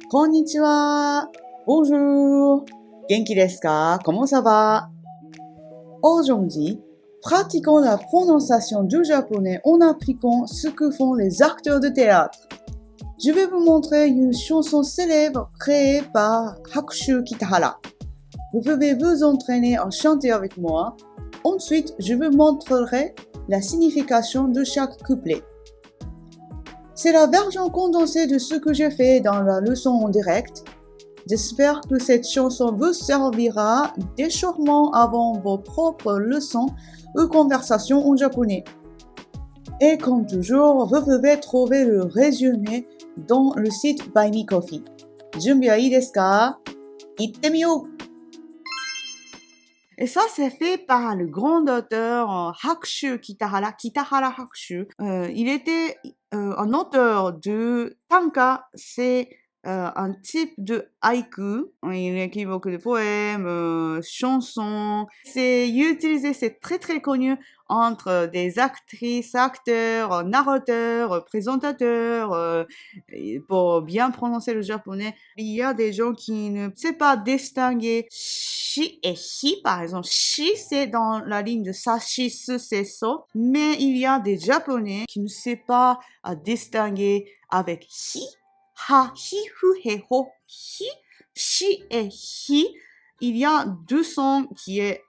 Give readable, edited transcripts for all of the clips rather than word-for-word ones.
こんにちは。Bonjour. 元気ですか? Comment ça va? Aujourd'hui, pratiquons la prononciation du japonais en appliquant ce que font les acteurs de théâtre. Je vais vous montrer une chanson célèbre créée par Hakushu Kitahara. Vous pouvez vous entraîner à chanter avec moi. Ensuite, je vous montrerai la signification de chaque couplet. C'est la version condensée de ce que j'ai fait dans la leçon en direct. J'espère que cette chanson vous servira d'échauffement avant vos propres leçons ou conversations en japonais. Et comme toujours, vous pouvez trouver le résumé dans le site Buy Me Coffee. 準備はいいですか? 行ってみよう! Et ça, c'est fait par le grand auteur Hakushu Kitahara, Kitahara Hakushu. Il était un auteur de tanka, c'est un type de haïku, il équivoque de poèmes, chansons. C'est utilisé, c'est très très connu entre des actrices, acteurs, narrateurs, présentateurs. Pour bien prononcer le japonais, il y a des gens qui ne savent pas distinguer shi et hi, par exemple. Shi, c'est dans la ligne de sa, shi, su, c'est so. Mais il y a des japonais qui ne savent pas distinguer avec hi, ha, hi, hu, he, ho, hi, shi et hi. Il y a deux sons qui est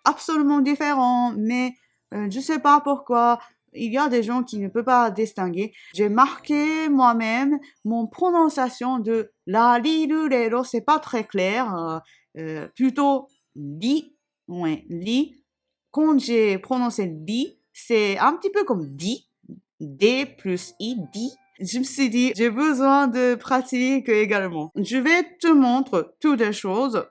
absolument différents, mais je sais pas pourquoi. Il y a des gens qui ne peuvent pas distinguer. J'ai marqué moi-même mon prononciation de la, li, lu, le, lo. C'est pas très clair. Plutôt li, ouais, li. Quand j'ai prononcé li, c'est un petit peu comme di, d plus i, di. Je me suis dit, j'ai besoin de pratique également. Je vais te montrer toutes les choses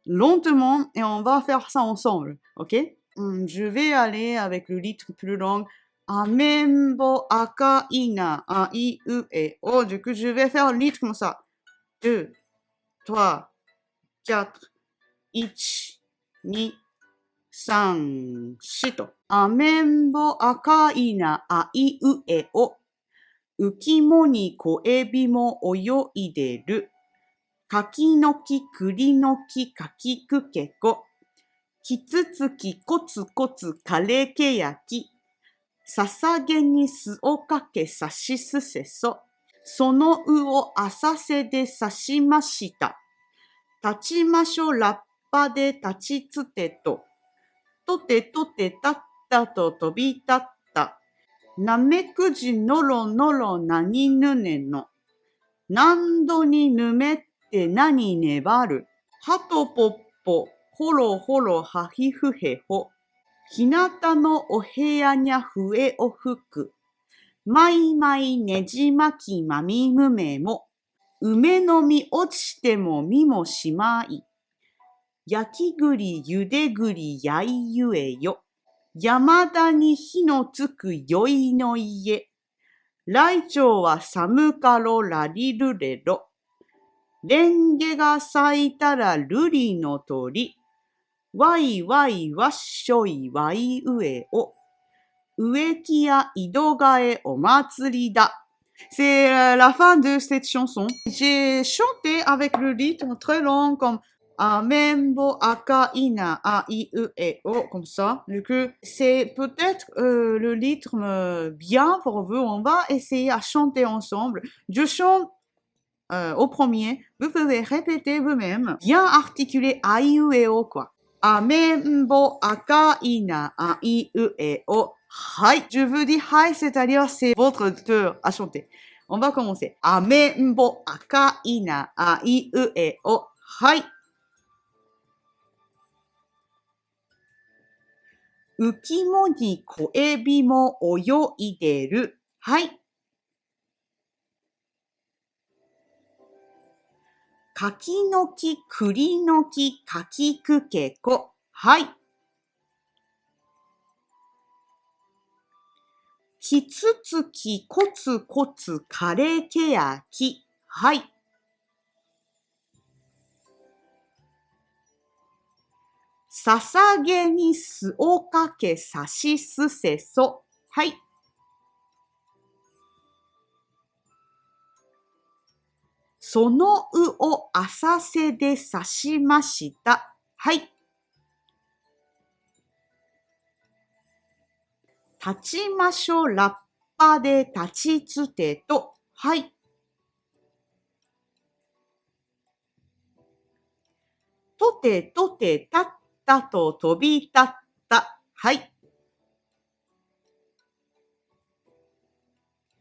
lentement et on va faire ça ensemble, ok? Je vais aller avec le rythme plus long. Amembo aka ina a i u e o. Du coup, je vais faire le rythme comme ça. 2, 3, 4, 1, 2, 3, 4と。Amembo aka ina a i u e o. 浮きもに小エビも泳いでる。柿の木、栗の木、柿くけこ。きつつき、こつこつ、かれけやき。ささげに酢をかけ、さしすせそ。そのうを浅瀬で刺しました。立ちましょラッパで立ちつてと。とてとてたったと飛び立った。なめくじのろのろなにぬねの。何度にぬめって何粘る。はとぽっぽ、ほろほろはひふへほ。ひなたのお部屋にゃ笛を吹く。まいまいねじまきまみむめも。梅の実落ちてもみもしまい。焼き栗ゆで栗やいゆえよ。山田に火のつくよいの家。来鳥は寒かろらりるれろ。レンゲが咲いたら瑠璃の鳥。わいわいわっしょいわいうえお。植木や井戸替えお祭りだ。C'est la fin de cette chanson. J'ai chanté avec le rythme très long comme Amembo, Aka, Ina, A, I, E, et O, comme ça. Du coup, c'est peut-être le rythme bien pour vous. On va essayer à chanter ensemble. Je chante au premier. Vous pouvez répéter vous-même. Bien articuler A, I, E, et O, quoi. Amembo, Aka, Ina, A, I, E, et O. Hai. Je vous dis hai, c'est-à-dire c'est votre tour à chanter. On va commencer. Amembo, Aka, Ina, A, I, E, et O. Hai. 浮きもに小エビも泳いでる。はい。柿の木、栗の木、柿くけこ。はい。きつつき、こつこつ、かれけやき。はい。ささげに酢をかけさしすせそ。はい。そのうを浅瀬で刺しました。はい。立ちましょラッパで立ちつてと。はい。とてとてたったと飛び立った。はい。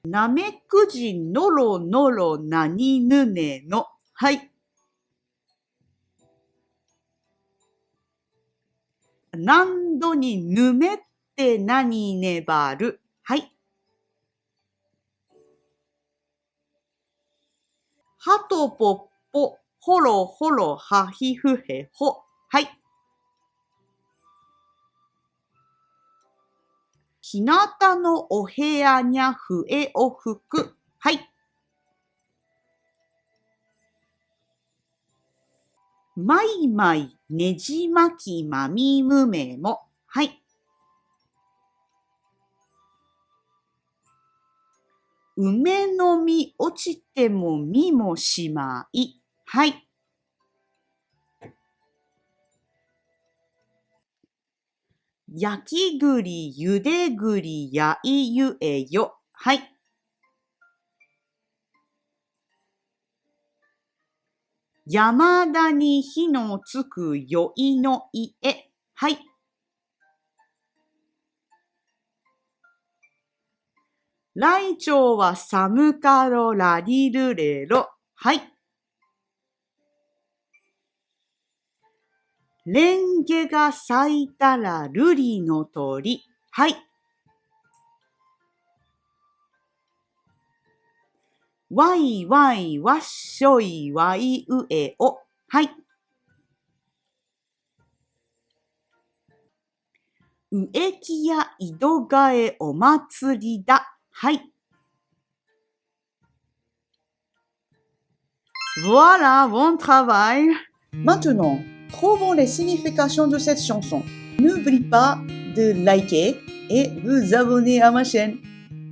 なめくじのろのろなにぬねの。はい。何度にぬめって何粘る。はい。はとぽっぽ、ほろほろはひふへほ。はい。ひなたのお部屋にゃ笛を吹く。はい。まいまいねじまきまみむめも。はい。梅の実落ちても実もしまい。はい。焼き栗、ゆで栗、やいゆえよ。はい。山田に火のつくよいの家。はい。ライチョウは寒かろらりるれろ。はい。レンゲが咲いたら瑠璃の鳥。はい。わいわいわっしょいわいうえお。はい。植木や井戸替えお祭りだ。はい。Voilà, bon travail. Maintenant, trouvons les significations de cette chanson. N'oublie pas de liker et vous abonner à ma chaîne.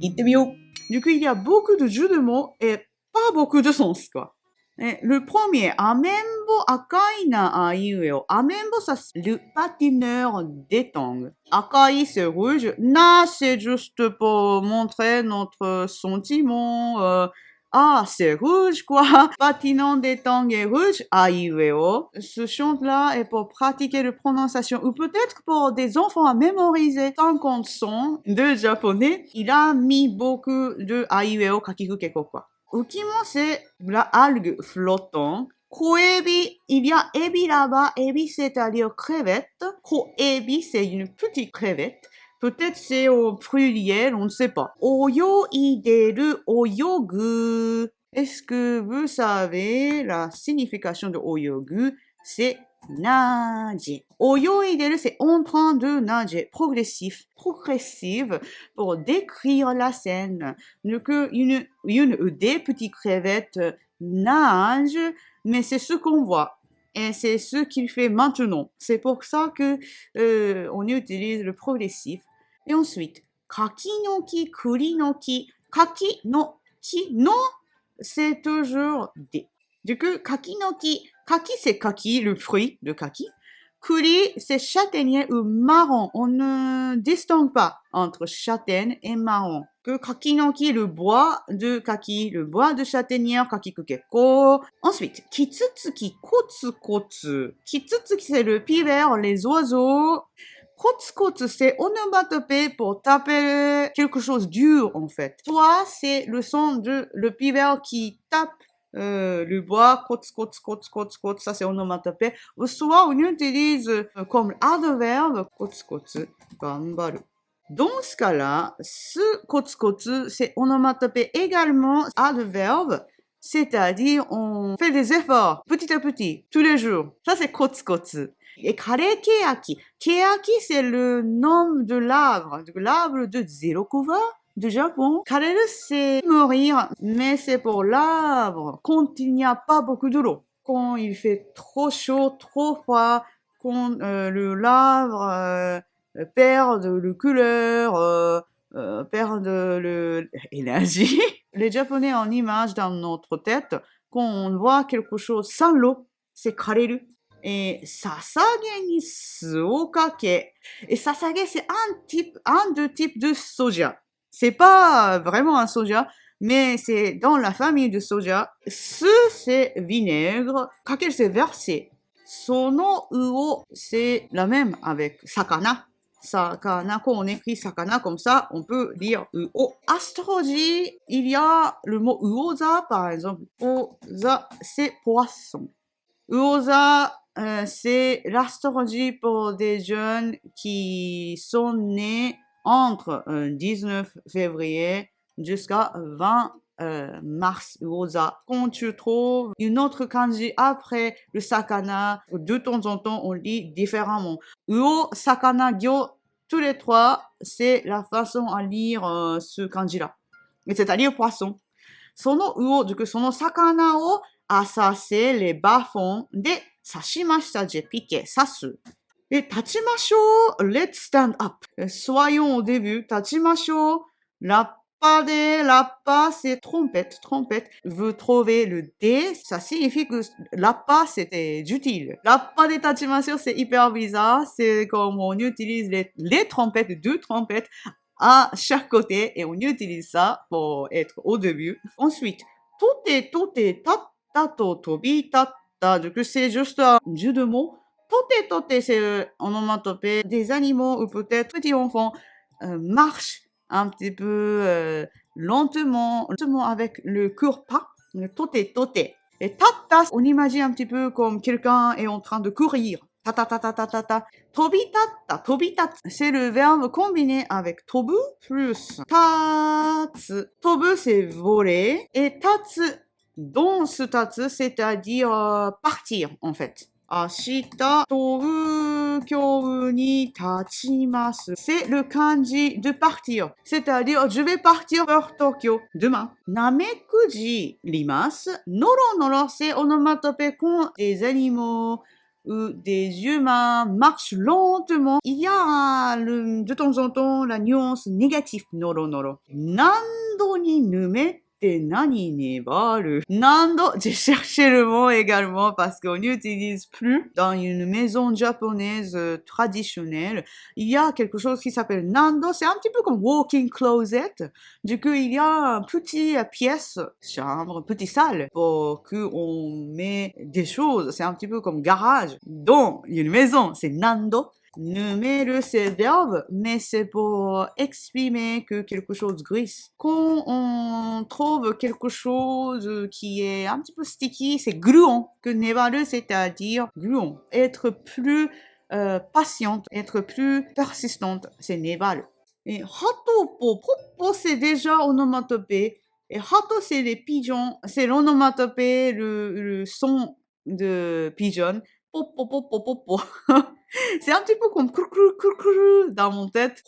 Itemio. Du coup, il y a beaucoup de jeux de mots et pas beaucoup de sens, quoi. Et le premier, Amembo akaina aiueo. Amembo, ça c'est le patineur des tongs. Akai, c'est rouge. Na, c'est juste pour montrer notre sentiment. Ah, c'est rouge, quoi. Patinant des tongs est rouge. Aiueo. Ce chant-là est pour pratiquer la prononciation ou peut-être pour des enfants à mémoriser 50 sons de japonais. Il a mis beaucoup de aiueo kakikukeko, quoi. Ukimo, c'est la algue flottante. Koebi, il y a ebi là-bas. Ebi, c'est-à-dire crevette. Koebi, c'est une petite crevette. Peut-être c'est au pluriel, on ne sait pas. Oyo ideru oyogu. Est-ce que vous savez la signification de oyogu? C'est nager. Oyoideru, c'est en train de nager. Progressif. Progressive pour décrire la scène. Donc, une ou des petites crevettes nagent, mais c'est ce qu'on voit. Et c'est ce qu'il fait maintenant. C'est pour ça que on utilise le progressif. Et ensuite, kaki no ki, kuri no ki. Kaki no ki no, c'est toujours des. Du coup, kaki no ki. Kaki, c'est kaki, le fruit de kaki. Kuri, c'est châtaignier ou marron. On ne distingue pas entre châtaigne et marron. Que kaki no ki, le bois de kaki, le bois de châtaignier, kaki kukeko. Ensuite, kitsutsuki, kotsu. Kitsutsuki, c'est le pivert, les oiseaux. Kotsu, c'est onomatopée pour taper quelque chose dur, en fait. Soit c'est le son de le pivert qui tape le bois, kotsu, ça c'est onomatopée. Ou soit on utilise comme adverbe, kotsu, gambaru. Dans ce cas-là, ce kotsu, c'est onomatopée également adverbe, c'est-à-dire on fait des efforts petit à petit, tous les jours. Ça c'est kotsu. Et kare keaki. Keaki, c'est le nom de l'arbre de Zirokuwa du Japon. Kareru, c'est mourir, mais c'est pour l'arbre quand il n'y a pas beaucoup de l'eau. Quand il fait trop chaud, trop froid, quand l'arbre perd le couleur, perd l'énergie. Les Japonais ont une image dans notre tête. quand on voit quelque chose sans l'eau, c'est kareru. Et sasage ni su o kake. Et sasage, c'est un deux types de soja. C'est pas vraiment un soja, mais c'est dans la famille de soja. Su, c'est vinaigre. Kakeru, c'est versé. Sono uo, c'est la même avec sakana. Sakana, quand on écrit sakana comme ça, on peut lire uo. Astrologie, il y a le mot uoza, par exemple. Uoza, c'est poisson. Uoza, c'est l'astrologie pour des jeunes qui sont nés entre 19 février jusqu'à 20 mars. Uoza. Quand tu trouves une autre kanji après le sakana, de temps en temps, on lit différemment. Uo, sakana, gyo, tous les trois, c'est la façon à lire ce kanji-là. C'est-à-dire poisson. その魚、その魚を浅瀬les bas-fonds で刺しました。j'ai piqué, 刺す。Et 立ちましょう。let's stand up. Soyons au début. 立ちましょう。ラッパで、ラッパc'est trompette, trompette. Vous trouvez le D, ça signifie que ラッパc'était utile. ラッパで立ちましょう, c'est hyper bizarre. C'est comme on utilise les trompettes, deux trompettes à chaque côté et on utilise ça pour être au début. Ensuite, tote, tato, tobi, tata. Du coup, c'est juste un jeu de mots. Tote, c'est onomatopée des animaux ou peut-être petits enfants marchent un petit peu lentement avec le court pas. Tote. Et tata, on imagine un petit peu comme quelqu'un est en train de courir. Ta. Tobitata, c'est le verbe combiné avec tobu plus tatsu. Tobu, c'est voler. Et tatsu, dans ce tatsu, c'est-à-dire partir, en fait. Ashita tobu kyou ni tachimasu. C'est le kanji de partir. C'est-à-dire, je vais partir vers Tokyo demain. Namekuji rimasu. Noro, c'est onomatopée quand des animaux ou des humains marchent lentement. Il y a de temps en temps la nuance négative. Noro. Nando ni numete nani nebaru. Nando, j'ai cherché le mot également parce qu'on n'utilise plus dans une maison japonaise traditionnelle. Il y a quelque chose qui s'appelle nando. C'est un petit peu comme walk-in closet. Du coup, il y a une petite pièce, chambre, petite salle pour qu'on met des choses. C'est un petit peu comme garage dans une maison. C'est nando. Numéro, c'est verbe, mais c'est pour exprimer que quelque chose glisse. Quand on trouve quelque chose qui est un petit peu sticky, c'est gluant. Que nebaru, c'est-à-dire gluant. Être plus patiente, être plus persistante, c'est nebaru. Et hato, popo, c'est déjà onomatopée. Et hato, c'est les pigeons, c'est l'onomatopée, le son de pigeon. Popo. C'est un petit peu comme crou dans mon tête.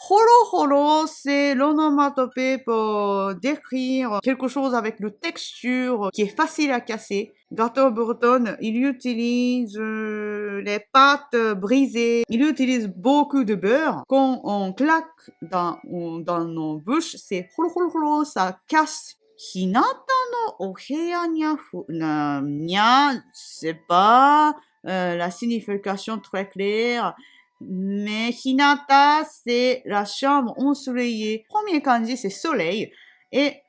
Horo, c'est l'onomatopée pour décrire quelque chose avec une texture qui est facile à casser. Gâteau breton, il utilise les pâtes brisées. Il utilise beaucoup de beurre. Quand on claque dans nos bouches, c'est horo, ça casse. Hinata no oheya nya, c'est pas la signification très claire. Mais hinata, c'est la chambre ensoleillée. Premier kanji, c'est soleil. Et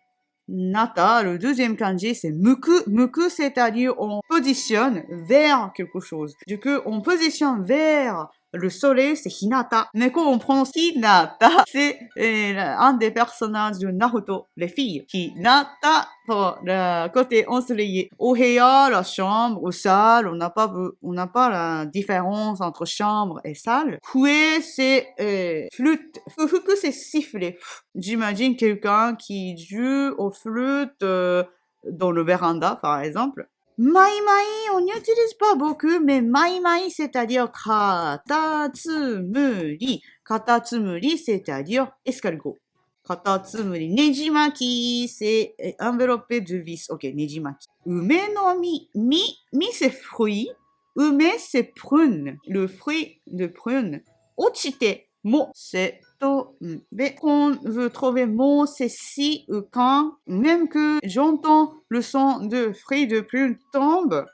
nata, le deuxième kanji, c'est muku. Muku, c'est-à-dire on positionne vers quelque chose. Du coup, on positionne vers le soleil, c'est hinata. Mais quand on prononce hinata, c'est un des personnages de Naruto, les filles. Hinata, pour le côté ensoleillé. Oheya, la chambre, ou salle, on n'a pas la différence entre chambre et salle. Kue, c'est flûte. Fuku, c'est siffler. J'imagine quelqu'un qui joue aux flûtes dans le véranda, par exemple. Mai, on n'utilise pas beaucoup, mais mai, c'est-à-dire katatsumuri. Katatsumuri, c'est-à-dire escargot. Katatsumuri. Nejimaki, c'est enveloppé de vis. Ok, nejimaki. Ume no mi. Mi, c'est fruit. Ume, c'est prune. Le fruit de prune. Ochite, mo, c'est と、mais qu'on veut trouver mot, c'est si ou quand, même que j'entends le son de fruits de plume tombe,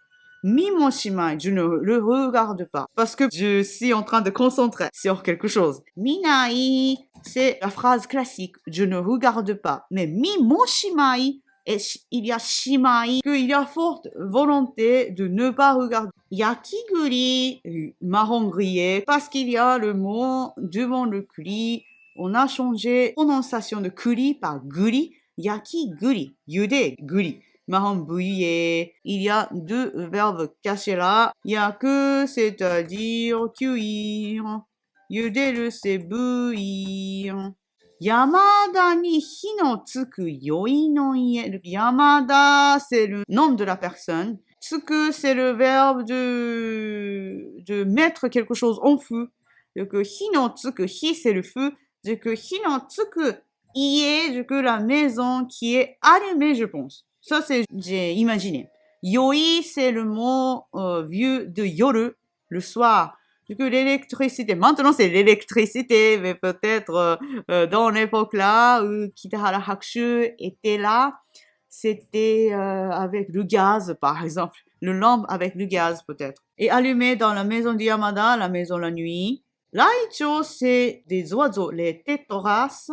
mi mon shimai, je ne le regarde pas, parce que je suis en train de concentrer sur quelque chose. Minai, c'est la phrase classique, je ne regarde pas, mais mi mon shimai, et il y a shimai, qu'il y a forte volonté de ne pas regarder. Yakiguri, marron grillé, parce qu'il y a le mot devant le kuri. On a changé prononciation de kuri par guri. Yakiguri, yude guri. Marron bouillé. Il y a deux verbes cachés là. Yaku, c'est-à-dire cuire. Yuderu, c'est bouillir. Yamada ni hi no tsuku yoi no ie. Yamada, c'est le nom de la personne. Tsuku, c'est le verbe de mettre quelque chose en feu. Donc, hi no tsuku, hi, c'est le feu. Donc, hi no tsuku ie, donc la maison qui est allumée, je pense. Ça, c'est, j'ai imaginé. Yoi, c'est le mot vieux de yoru, le soir. Du coup, l'électricité. Maintenant, c'est l'électricité, mais peut-être dans l'époque là où Kitahara Hakushu était là, c'était avec le gaz, par exemple. Le lampe avec le gaz, peut-être. Et allumé dans la maison de Yamada, la maison la nuit. Raicho, c'est des oiseaux, les tétras.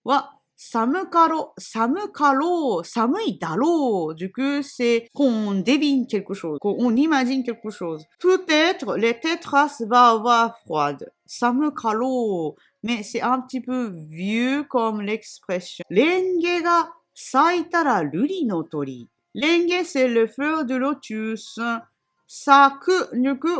Wa, samukaro, samui daro. Du coup, c'est qu'on devine quelque chose, qu'on imagine quelque chose. Peut-être, les tétras va avoir froide. Samukaro. Mais c'est un petit peu vieux comme l'expression. Renge ga saitara ruri no tori. Renge, c'est le fleur de lotus. Saku,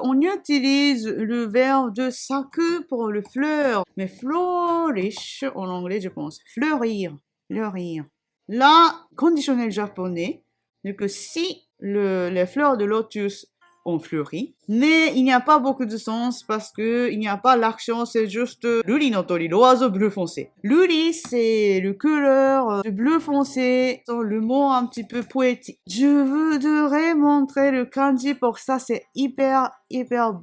on utilise le verbe de saku pour le fleur, mais flourish en anglais, je pense. Fleurir, fleurir. Là, conditionnel japonais, donc si les fleurs de lotus ont fleuri, mais il n'y a pas beaucoup de sens parce que il n'y a pas l'action, c'est juste Ruri no tori, l'oiseau bleu foncé. Ruri, c'est le couleur de bleu foncé, le mot un petit peu poétique. Je voudrais montrer le kanji pour ça, c'est hyper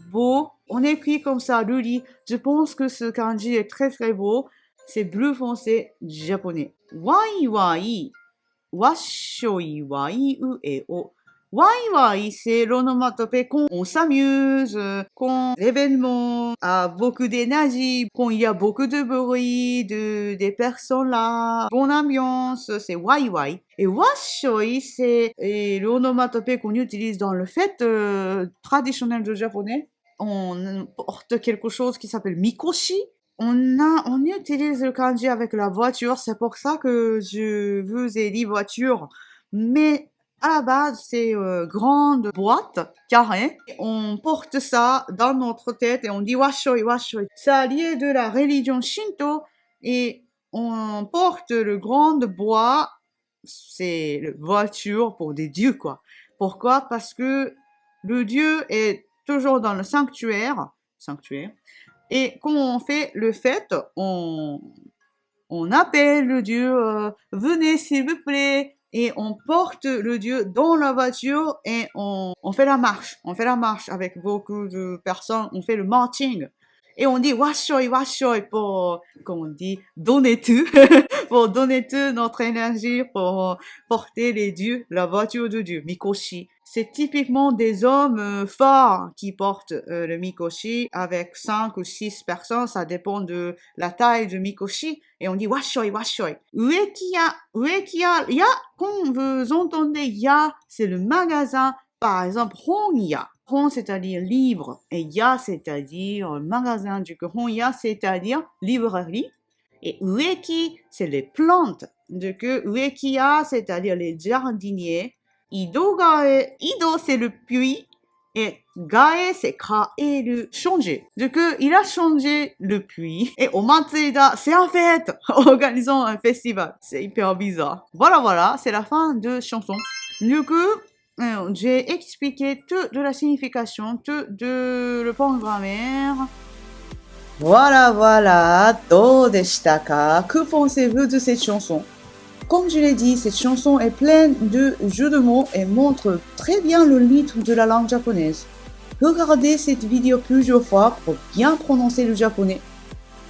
beau. On écrit comme ça, Ruri. Je pense que ce kanji est très beau. C'est bleu foncé japonais. Wai wai, washoi wai ue o. Wai wai, c'est l'onomatopée quand on s'amuse, quand l'événement a beaucoup d'énergie, quand il y a beaucoup de bruit, des personnes là, bonne ambiance, c'est wai wai. Et washoi, c'est l'onomatopée qu'on utilise dans le fête traditionnel de japonais. On porte quelque chose qui s'appelle mikoshi. On utilise le kanji avec la voiture, c'est pour ça que je vous ai dit voiture. Mais à la base, c'est grande boîte carrée. On porte ça dans notre tête et on dit washoi, washoi. Ça lié de la religion Shinto et on porte le grand bois, c'est la voiture pour des dieux, quoi. Pourquoi? Parce que le dieu est toujours dans le sanctuaire. Et quand on fait le fête, on appelle le dieu, venez s'il vous plaît. Et on porte le dieu dans la voiture et on fait la marche. On fait la marche avec beaucoup de personnes. On fait le marching. Et on dit washoi, washoi pour, comme on dit, donner tout. Pour donner toute notre énergie pour porter les dieux, la voiture de Dieu, mikoshi. C'est typiquement des hommes forts qui portent le mikoshi avec 5 ou 6 personnes, ça dépend de la taille du mikoshi. Et on dit washoi, washoi. Uekiya, ya, quand vous entendez ya, c'est le magasin, par exemple, honya. Hon, c'est-à-dire livre, et ya, c'est-à-dire magasin. Du coup, honya, c'est-à-dire librairie. Et ueki, c'est les plantes. Du coup, uekiya, c'est-à-dire les jardiniers. Ido gae, ido, c'est le puits. Et gae, c'est kaeru, changer. Du coup, il a changé le puits. Et omatsuri-da, c'est en fête. Organisons un festival. C'est hyper bizarre. Voilà, c'est la fin de chanson. Du coup, j'ai expliqué tout de la signification, tout de le point de grammaire. Voilà, どうでしたか? Que pensez-vous de cette chanson? Comme je l'ai dit, cette chanson est pleine de jeux de mots et montre très bien le rythme de la langue japonaise. Regardez cette vidéo plusieurs fois pour bien prononcer le japonais.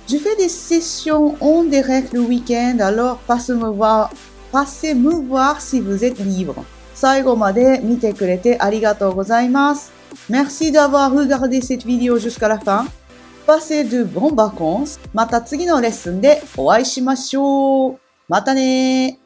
Je fais des sessions en direct le week-end, alors passez me voir si vous êtes libre. 最後まで見てくれてありがとうございます。Merci d'avoir regardé cette vidéo jusqu'à la fin. Passez de bonnes vacances. また次のレッスンでお会いしましょう。またね